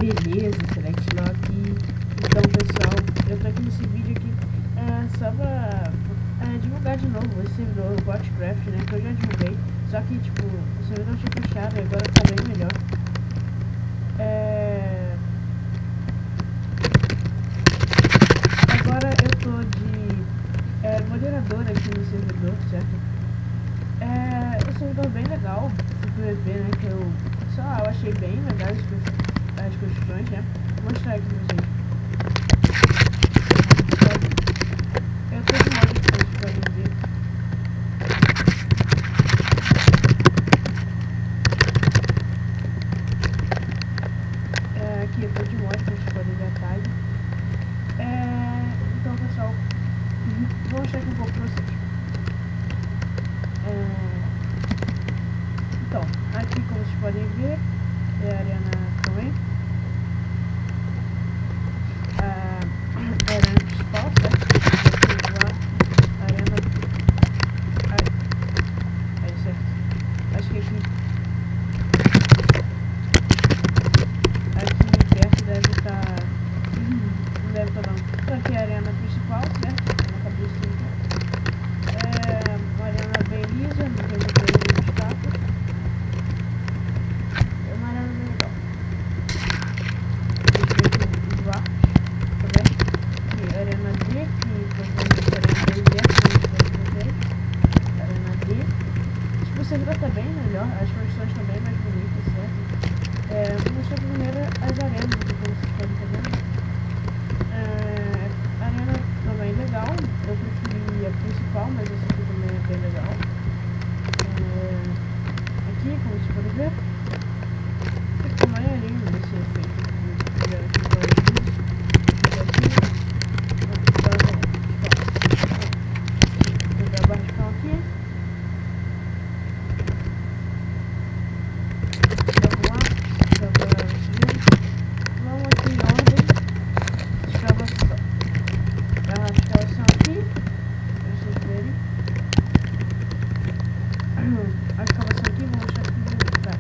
Beleza, Select Lock. Então pessoal, eu tô aqui nesse vídeo aqui só pra divulgar de novo esse servidor Botcraft, né, que eu já divulguei, só que tipo, o servidor tinha fechado e agora tá bem melhor. Agora eu tô de moderador aqui no servidor, certo? O servidor bem legal, esse PVP, né, que eu achei bem legal as construções, né? Vou mostrar aqui pra vocês. Eu tô de modo que vocês podem ver. Aqui eu tô de modo que vocês podem ver a tag. Então pessoal, vou mostrar aqui um pouco pra vocês. Então, aqui como vocês podem ver, é a arena também. A arena principal, certo? Aqui lá, a arena. Aí, certo. Acho que aqui perto deve estar. Não deve estar não. Então aqui é a arena principal, certo? Na cabeça uma arena bem lisa, não tem muito obstáculo. É uma arena bem legal. Os arcos, tá vendo? Aqui, arena D, que provavelmente é arena D, arena D. Tipo, o servidor tá bem melhor, as construções estão bem mais bonitas, certo? Vou mostrar primeiro as arenas, como vocês podem estar vendo. A arena também é legal, eu preferi a principal, mas essa aqui também é bem legal. Aqui, como vocês podem ver, fica maneirinho esse efeito a escavação aqui, vou mostrar aqui, tá?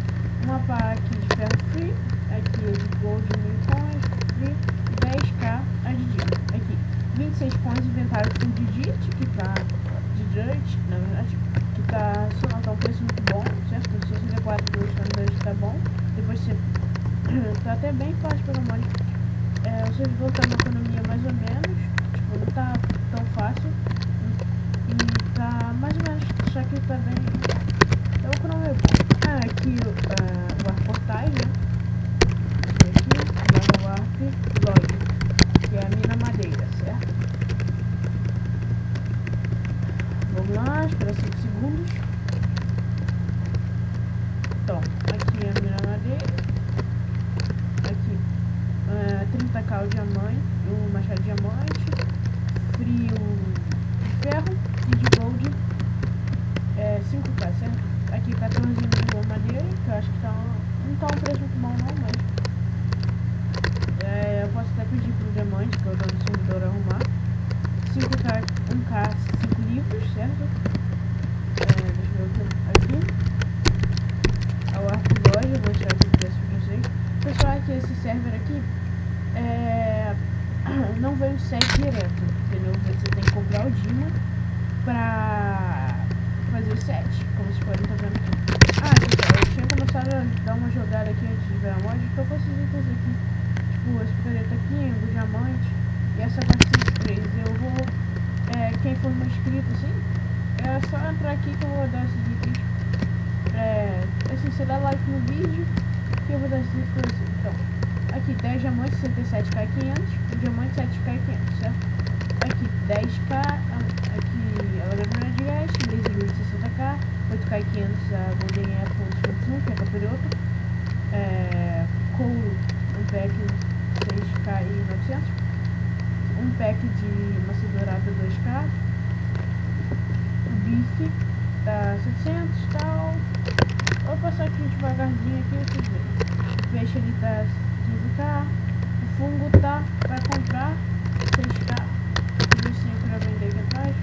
Uma pá aqui de ferro free, aqui é de gold 1000 coins free, 10k a de dia. Aqui, 26 coins inventário full digit, que tá de dirt, na verdade, que tá, sei lá, tá um preço muito bom, certo? 64 euros tá bom. Depois você tá até bem fácil pelo mod. O servidor tá numa economia mais ou menos, tipo, não tá tão fácil. E tá mais ou menos, só que tá bem. O nome é bom. Aqui o Arc Portais, né? Aqui o Arc Log, que é a mina madeira, certo? Vamos lá, espera 5 segundos. Então, aqui é a mina madeira. Aqui 30k o diamante, o machado de diamante, frio de ferro e de gold 5k, certo? Aqui 14 mil madeira, que eu acho que não tá um preço muito bom não, mas eu posso até pedir pro diamante, que eu dou no servidor arrumar. 5k, 1k, 5 livros, certo? Deixa eu ver aqui. O Arc Loja, vou tirar aqui o preço pra vocês. Pessoal, aqui esse server aqui não vem o set direto, entendeu? Você tem que comprar o Dima pra fazer o set, como vocês podem estar vendo aqui. Pessoal, eu tinha começado a dar uma jogada aqui antes de ver a mod, então com esses itens aqui, tipo esse picareta aqui, o diamante e essa bastante 3, eu vou, quem for meu inscrito assim, é só entrar aqui que eu vou dar esses itens, assim, você dá like no vídeo que eu vou dar esses itens pra você. Então, aqui 10 diamantes, 67k 500, o diamante 7k 500, certo? Aqui 10k, aqui a lâmina de gás, laser de 60k, 8k 500 a Golden Apple 1, que é capiroto, couro, um pack 6k e 900, um pack de maçã dourada 2k, o bife tá 700 e tal. Vou passar aqui devagarzinho aqui, vocês verem. O peixe ele tá 15k, o fungo tá pra comprar 6k. Pra vender aqui atrás,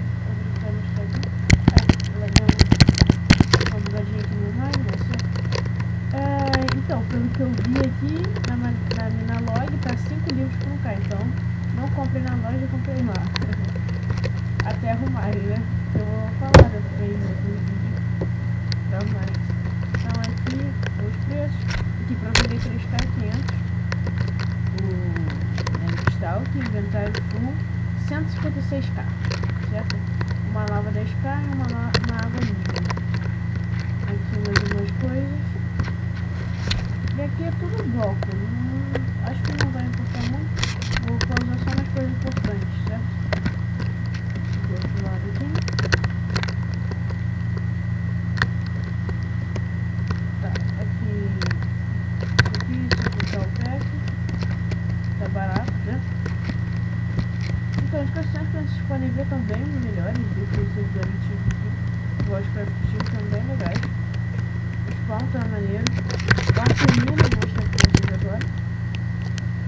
vou mostrar aqui. Uma mudadinha aqui no raio, então, pelo que eu vi aqui na log tá 5 livros por 1K, então não comprei na loja, comprei lá. Até arrumarem, né? Eu vou falar depois no vídeo pra arrumarem. Então aqui os preços. Aqui pra vender 3K500. O cristal, que inventário full 156K, certo? Uma lava 10K e uma água mínima. Aqui mais algumas coisas. E aqui é tudo bloco. Acho que não vai importar muito. Vou pausar só nas coisas importantes, certo? Do outro lado aqui. Tá, aqui. Isso aqui tá o pack. Tá barato, né? Então as questões que vocês podem ver estão bem melhores do que os servidores antigos aqui. Os Craft são bem legais. O spawn tá maneiro. O arquinho, vou mostrar pra vocês agora.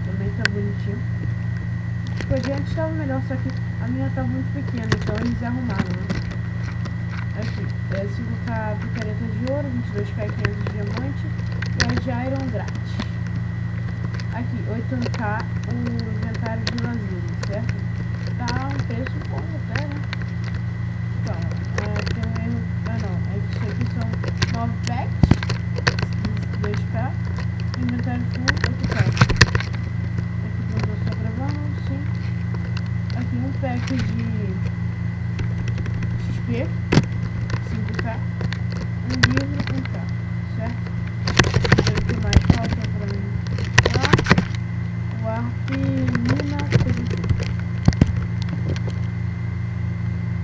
Também tá bonitinho. Tipo, a gente estava melhor, só que a minha tá muito pequena, então eles arrumaram, né? Aqui, 5K picareta de ouro, 22K500 de diamante e a de iron grátis. Aqui, 8K o inventário de vazio, certo? Tá um preço bom até, né? Então, tem um erro. Ah não, é que isso aqui são 9 packs, 2K, inventário full, 8K. Aqui pra eu estar gravando, sim. Aqui um pack de XP, 5K, um livro, 1K, certo? O que mais falta pra mim? O arquimina positivo.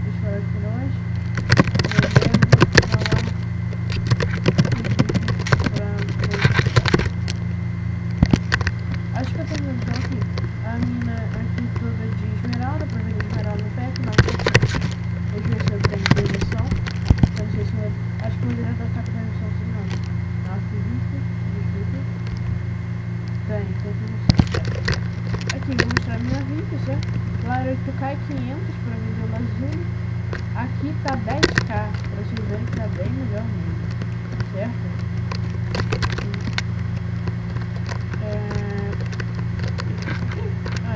Deixa eu olhar aqui longe. Acho que eu tenho então aqui a mina aqui toda de esmeralda, pra ver esmeralda no pack, mas deixa eu ver se eu tenho permissão. Não sei se eu. Acho que eu vou direto estar com permissão sim, não. Nossa, tem permissão. Aqui vou mostrar a minha VIP, certo? Lá era 8K e 500 pra vender o lazuli. Aqui tá 10K, pra vocês verem que tá bem melhor mesmo, certo?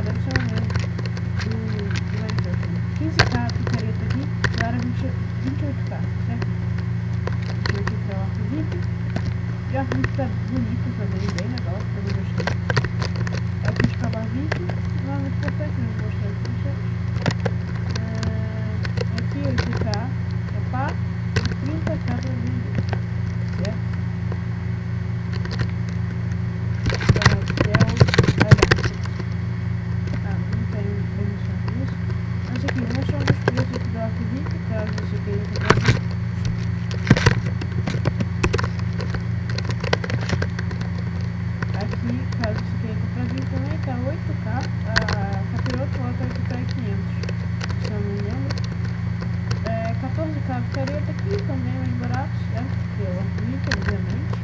Deve ser o mesmo do Minecraft. 15K picareta aqui, lá era 28K, certo? Deixa eu aqui pra o arco VIP. E o arco VIP tá bonito também, bem legal, também gostei. Aqui de acabar VIP, não é muito importante, não vou mostrar aqui pra vocês. Aqui 8K é pá, e 30K pra vender, certo? Aqui, vou mostrar os preços aqui do arco VIP, caso você queira comprar. Aqui, caso você queira comprar VIP também, tá 8K, a capiroto lá tá 8K e 500, se eu não me lembro. 14K picareta aqui, também mais barato, certo? Porque é o arco VIP, obviamente.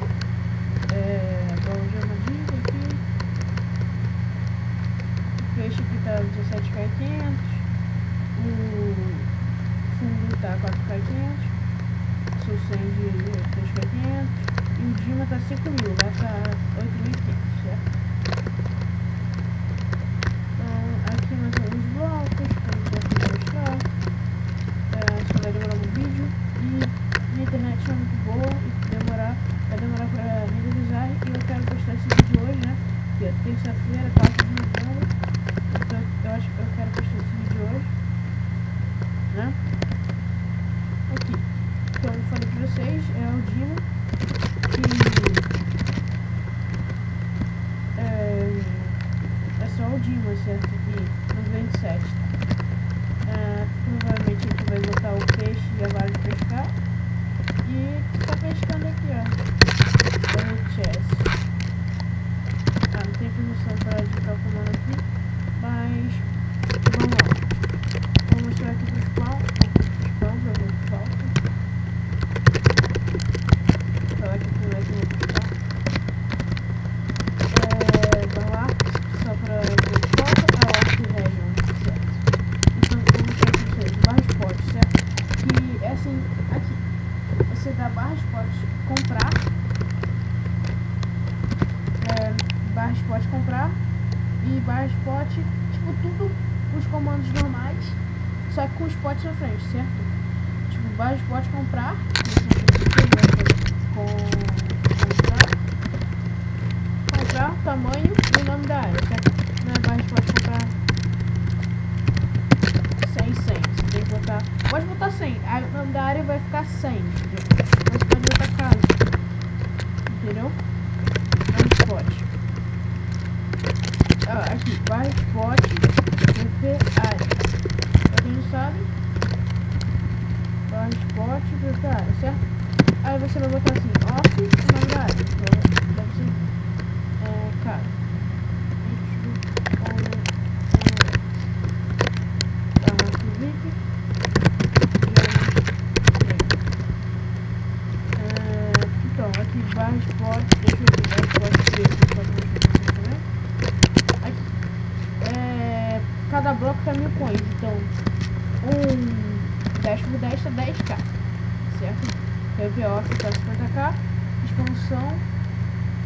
Baú de armadilha aqui. O peixe aqui tá 17K e 500. O fundo tá 4K500, seu sand 3K500 e o Dima tá 5.000, lá tá 8.500, certo? Então aqui mais alguns blocos que eu vou mostrar. Só vai demorar um vídeo e minha internet é muito boa e vai demorar pra renderizar e eu quero postar esse vídeo hoje, né? Que é terça-feira, 4 de novembro, então eu acho que eu quero postar esse vídeo hoje, né? Aqui, como eu falei pra vocês, é o Dima, que é só o Dima, certo? Aqui no 27, tá? Provavelmente aqui vai botar o peixe e a vara de pescar. E tá pescando aqui, ó. O chest. Não tem permissão para digitar o comando aqui, mas vamos lá. Vou mostrar aqui pro spawn pra ver o que falta. Vou falar aqui como é que eu vou pescar. Vamos lá, só pra ver o que falta. O Arc Region, certo? Então vou mostrar aqui pra vocês, barra spot, certo? Que é assim, aqui. Você dá barra spot comprar barra spot comprar e barra spot, tipo, tudo os comandos normais, só que com os spots na frente, certo? Tipo, barra spot comprar, comprar tamanho e o nome da área, certo? Não é barra spot comprar 100, você tem que botar, pode botar 100, aí o nome da área vai ficar 100, entendeu? Então você pode botar casa, entendeu? Barra spot. Aqui, barra spot, VP área. Pra quem não sabe, barra spot, VP área, certo? Aí você vai botar assim, off, o nome da área. Então, deve ser, cara. Então, aqui, barra spot, deixa eu ver, barra spot preto, pode mexer também. Aqui, cada bloco tá 1000 coins, então, 10 por 10 tá 10k, certo? PVO tá 50k, expansão,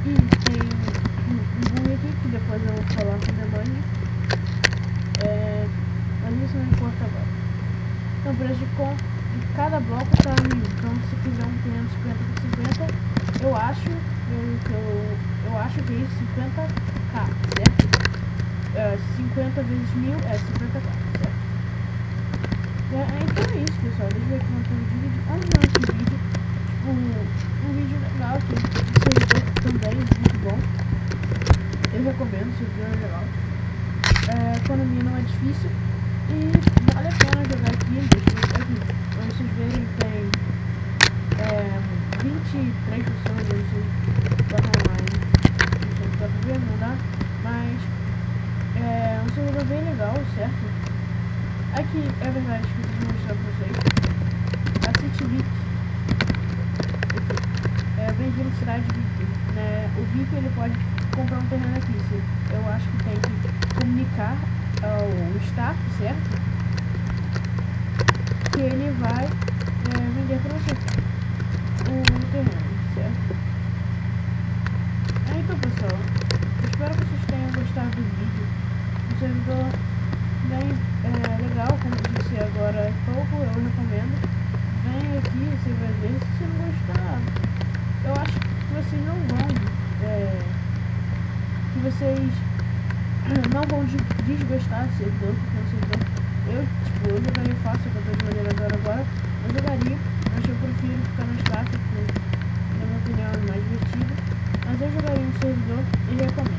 e tem um boom aqui, que depois eu vou falar com o demônio, mas isso não importa agora. Então, o preço de cada bloco tá 1000, então se quiser um 550 por 50, eu acho que é isso, 50k, certo? 50 vezes 1000 é 50k, certo? Então é isso, pessoal, deixa eu ver aqui no vídeo, antes de esse vídeo, tipo, um vídeo legal aqui, o servidor também, muito bom, eu recomendo, o servidor é legal, a economia não é difícil, e vale a pena jogar aqui, deixa eu ver aqui, pra vocês verem, tem 23 pessoas, vocês botam online, não sei se dá pra ver, não dá, mas é um servidor bem legal, certo? Aqui, é verdade, esqueci de mostrar pra vocês, a City VIP, bem-vindo à cidade VIP, né? O VIP ele pode comprar um terreno aqui, eu acho que tem que comunicar ao staff, certo? Que ele vai vender para você o terreno, certo? Então, pessoal, espero que vocês tenham gostado do vídeo. O servidor bem legal, como eu disse agora há pouco, eu recomendo. Vem aqui, você vai ver. Se você não gostar, eu acho que vocês não vão desgostar do servidor, porque o servidor eu jogaria fácil, que eu tô de maneira agora, eu jogaria, mas eu prefiro ficar no staff, porque na minha opinião é mais divertido, mas eu jogaria no servidor e recomendo.